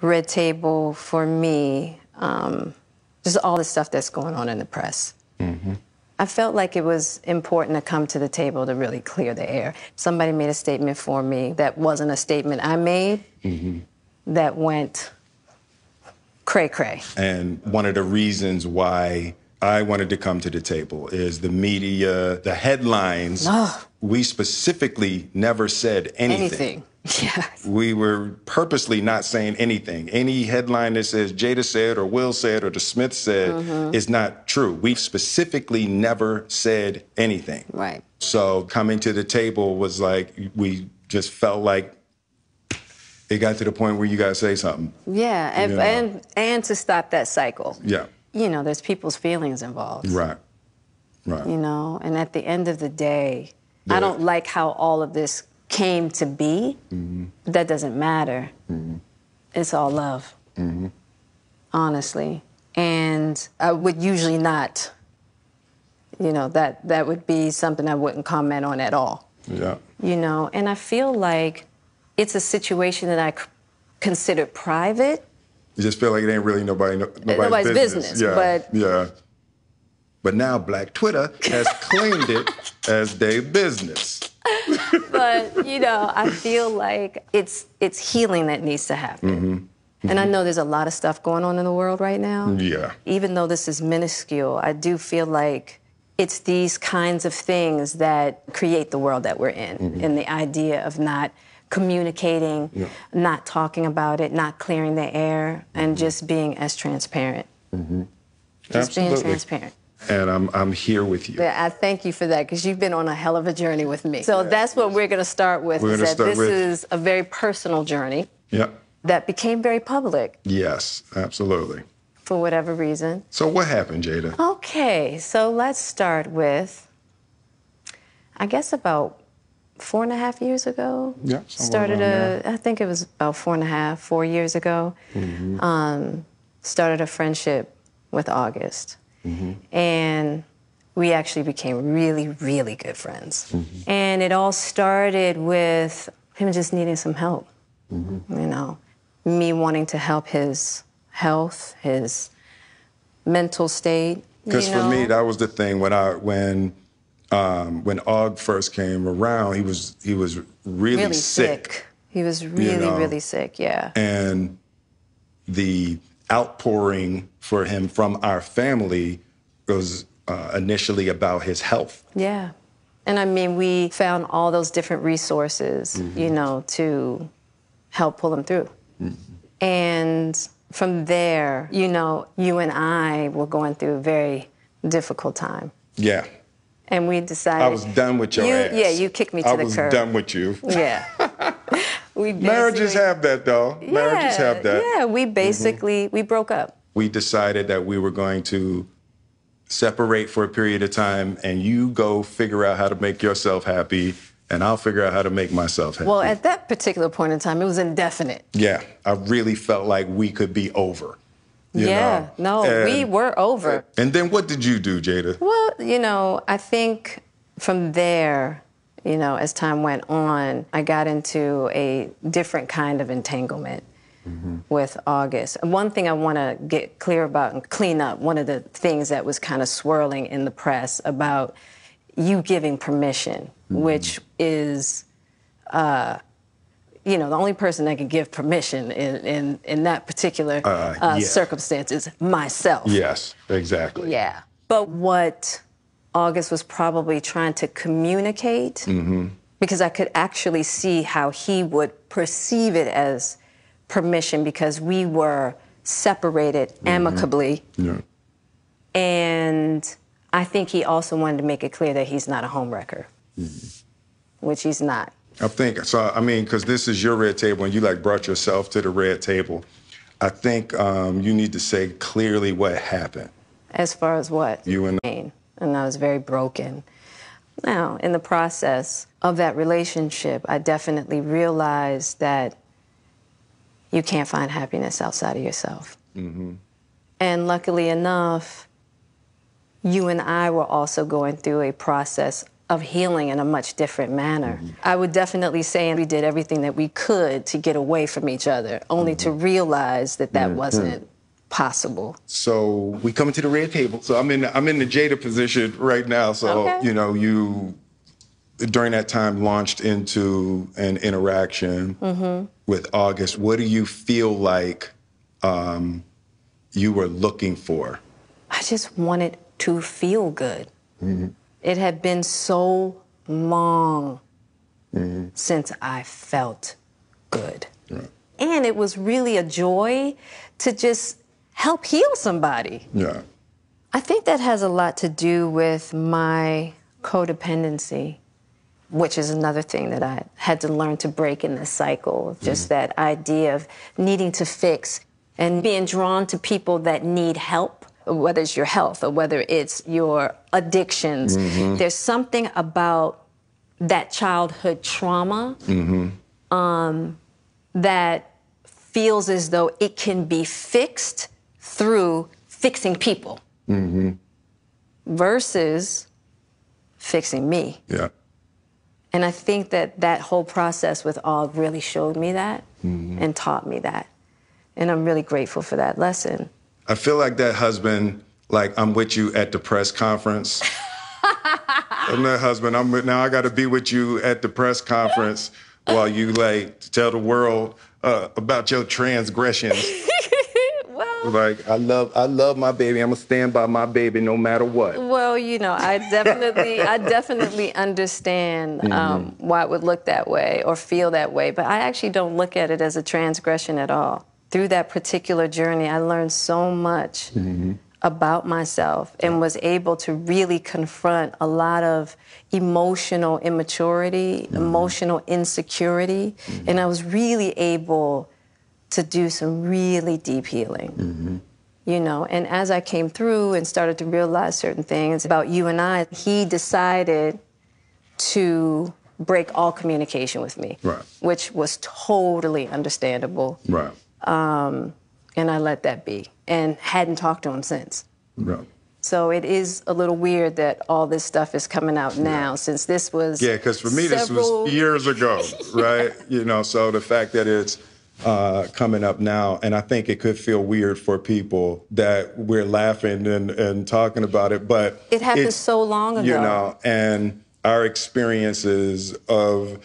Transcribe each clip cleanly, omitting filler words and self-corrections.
Red Table for me, just all the stuff that's going on in the press. I felt like it was important to come to the table to really clear the air. Somebody made a statement for me that wasn't a statement I made that went cray-cray. And one of the reasons why I wanted to come to the table is the media, the headlines. We specifically never said anything. Yes. We were purposely not saying anything. Any headline that says Jada said or Will said or the Smith said is not true. We've specifically never said anything. Right. So coming to the table was like, we just felt like it got to the point where you got to say something. Yeah, and to stop that cycle. Yeah. You know, there's people's feelings involved. Right. Right. You know, and at the end of the day, I don't like how all of this came to be. That doesn't matter. It's all love, honestly. And I would usually not, you know, that would be something I wouldn't comment on at all. Yeah. You know, and I feel like it's a situation that I consider private. You just feel like it ain't really nobody's business. Yeah. But now Black Twitter has claimed it as their business. But, you know, I feel like it's healing that needs to happen. And I know there's a lot of stuff going on in the world right now. Yeah. Even though this is minuscule, I do feel like it's these kinds of things that create the world that we're in. And the idea of not communicating, not talking about it, not clearing the air, and just being as transparent. Just being transparent. And I'm here with you. Yeah, I thank you for that, because you've been on a hell of a journey with me. So that's what we're going to start with, is that this is a very personal journey that became very public. Yes, absolutely. For whatever reason. So what happened, Jada? Okay, so let's start with, I guess about 4.5 years ago. Yeah. I think it was about 4 years ago. Started a friendship with August. And we actually became really, really good friends. And it all started with him just needing some help. You know, me wanting to help his health, his mental state. Because for me, that was the thing when Aug first came around, he was really sick. He was really sick, yeah. And the outpouring for him from our family was initially about his health. Yeah. And I mean, we found all those different resources, you know, to help pull him through. And from there, you know, you and I were going through a very difficult time. Yeah. And we decided... I was done with your ass. Yeah, you kicked me to the curb. I was done with you. Yeah. Marriages have that, though. Marriages have that. Yeah, we basically, we broke up. We decided that we were going to separate for a period of time, and you go figure out how to make yourself happy, and I'll figure out how to make myself happy. Well, at that particular point in time, it was indefinite. Yeah, I really felt like we could be over. You know? We were over. And then what did you do, Jada? Well, you know, I think from there, you know, as time went on, I got into a different kind of entanglement with August. And one thing I want to get clear about and clean up, one of the things that was kind of swirling in the press about you giving permission, which is, you know, the only person that can give permission in that particular circumstance is myself. Yes, exactly. Yeah. But what August was probably trying to communicate, because I could actually see how he would perceive it as permission, because we were separated amicably. And I think he also wanted to make it clear that he's not a homewrecker, which he's not. I think, so, I mean, because this is your red table and you like brought yourself to the red table, I think you need to say clearly what happened. As far as what? You and I was very broken. Now, in the process of that relationship, I definitely realized that you can't find happiness outside of yourself. And luckily enough, you and I were also going through a process of healing in a much different manner. I would definitely say we did everything that we could to get away from each other, only to realize that that wasn't possible. So we come to the red table. So I'm in the Jada position right now. So, Okay. you know, you during that time launched into an interaction with August. What do you feel like you were looking for? I just wanted to feel good. It had been so long since I felt good. Right. And it was really a joy to just help heal somebody. Yeah. I think that has a lot to do with my codependency, which is another thing that I had to learn to break in this cycle. Just that idea of needing to fix and being drawn to people that need help, whether it's your health or whether it's your addictions. There's something about that childhood trauma that feels as though it can be fixed through fixing people versus fixing me. Yeah. And I think that that whole process with Aug really showed me that and taught me that. And I'm really grateful for that lesson. I feel like that husband, like I'm with you at the press conference. I'm that husband. Now I got to be with you at the press conference while you like tell the world about your transgressions. Well, Like I love my baby. I'm gonna stand by my baby no matter what. well, you know, I definitely understand why it would look that way or feel that way, but I actually don't look at it as a transgression at all. Through that particular journey, I learned so much about myself and was able to really confront a lot of emotional immaturity, emotional insecurity, and I was really able to do some really deep healing. You know, and as I came through and started to realize certain things about you and I, he decided to break all communication with me, Right. which was totally understandable. Right. And I let that be and hadn't talked to him since. Right. So it is a little weird that all this stuff is coming out now, since this was Because for me, this several- was years ago, right? You know, so the fact that it's coming up now, and I think it could feel weird for people that we're laughing and talking about it, but It happened it's, so long ago. You know, and our experiences of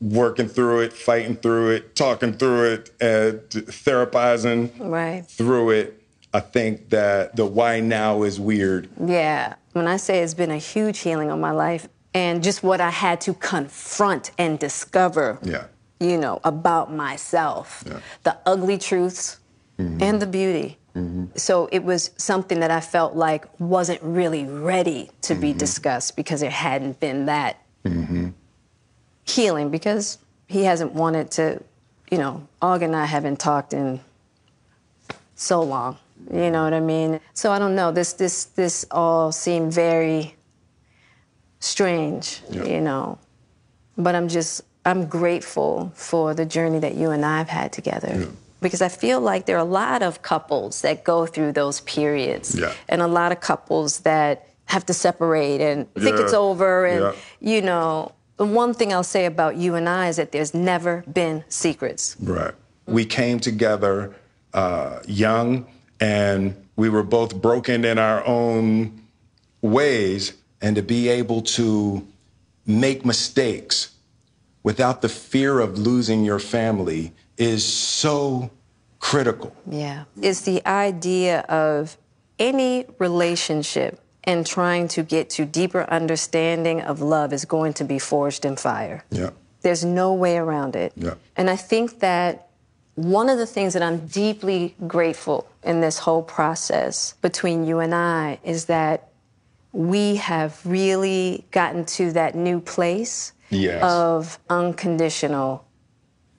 working through it, fighting through it, talking through it, therapizing Right. through it, I think that the why now is weird. Yeah. When I say it's been a huge healing on my life and just what I had to confront and discover, Yeah. you know, about myself, the ugly truths and the beauty. So it was something that I felt like wasn't really ready to be discussed because there hadn't been that healing, because he hasn't wanted to, you know, Aug and I haven't talked in so long. You know what I mean? So I don't know. This all seemed very strange, you know. But I'm grateful for the journey that you and I have had together. Because I feel like there are a lot of couples that go through those periods. Yeah. And a lot of couples that have to separate and think it's over. And, you know, the one thing I'll say about you and I is that there's never been secrets. Right. We came together young, and we were both broken in our own ways, and to be able to make mistakes without the fear of losing your family is so critical. Yeah. It's the idea of any relationship and trying to get to deeper understanding of love is going to be forged in fire. Yeah. There's no way around it. Yeah. And I think that one of the things that I'm deeply grateful in this whole process between you and I is that we have really gotten to that new place of unconditional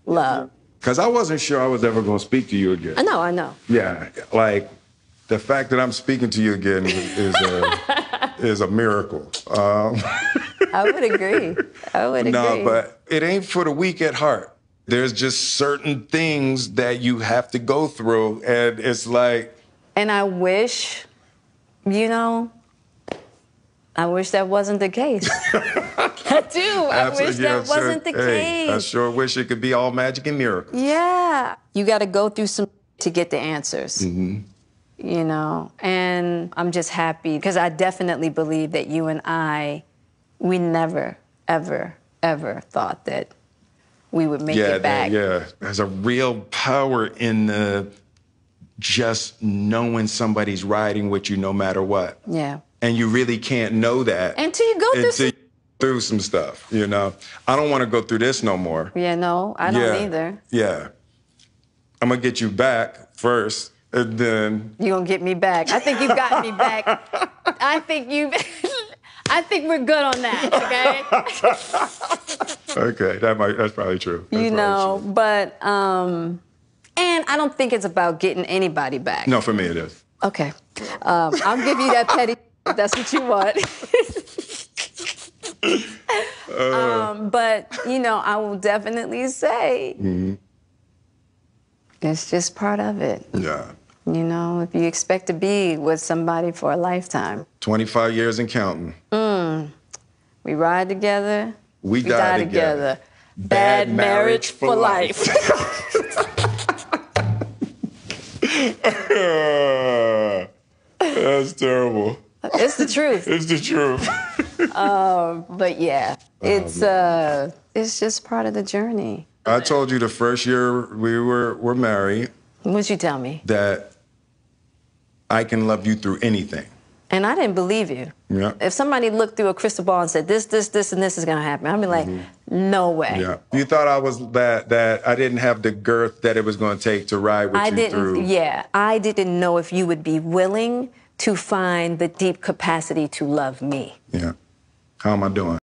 love. Because I wasn't sure I was ever going to speak to you again. I know. Yeah, like the fact that I'm speaking to you again is a miracle. I would agree. No, but it ain't for the weak at heart. There's just certain things that you have to go through, and it's like... And I wish, you know, I wish that wasn't the case. I do. I wish that wasn't the case. I sure wish it could be all magic and miracles. Yeah. You got to go through some to get the answers. Mm-hmm. You know, and I'm just happy because I definitely believe that you and we never, ever, ever thought that we would make it back. Yeah, there's a real power in just knowing somebody's riding with you no matter what. Yeah. And you really can't know that until you go through some stuff, you know. I don't want to go through this no more. Yeah, no, I don't either. Yeah. I'm going to get you back first, and then... You're going to get me back. I think you got me back. I think we're good on that, okay? Okay, that's probably true. That's true. But, and I don't think it's about getting anybody back. No, for me it is. Okay. I'll give you that petty if that's what you want. But, you know, I will definitely say it's just part of it. Yeah. You know, if you expect to be with somebody for a lifetime. 25 years and counting. We ride together. We die together. Bad marriage for life. That's terrible. It's the truth. It's the truth. But yeah, it's just part of the journey. I told you the first year we were married. What'd you tell me? That I can love you through anything. And I didn't believe you. Yeah. If somebody looked through a crystal ball and said, this, and this is going to happen, I'd be like, no way. Yeah. You thought I was that I didn't have the girth that it was going to take to ride with you through. Yeah. I didn't know if you would be willing to find the deep capacity to love me. Yeah. How am I doing?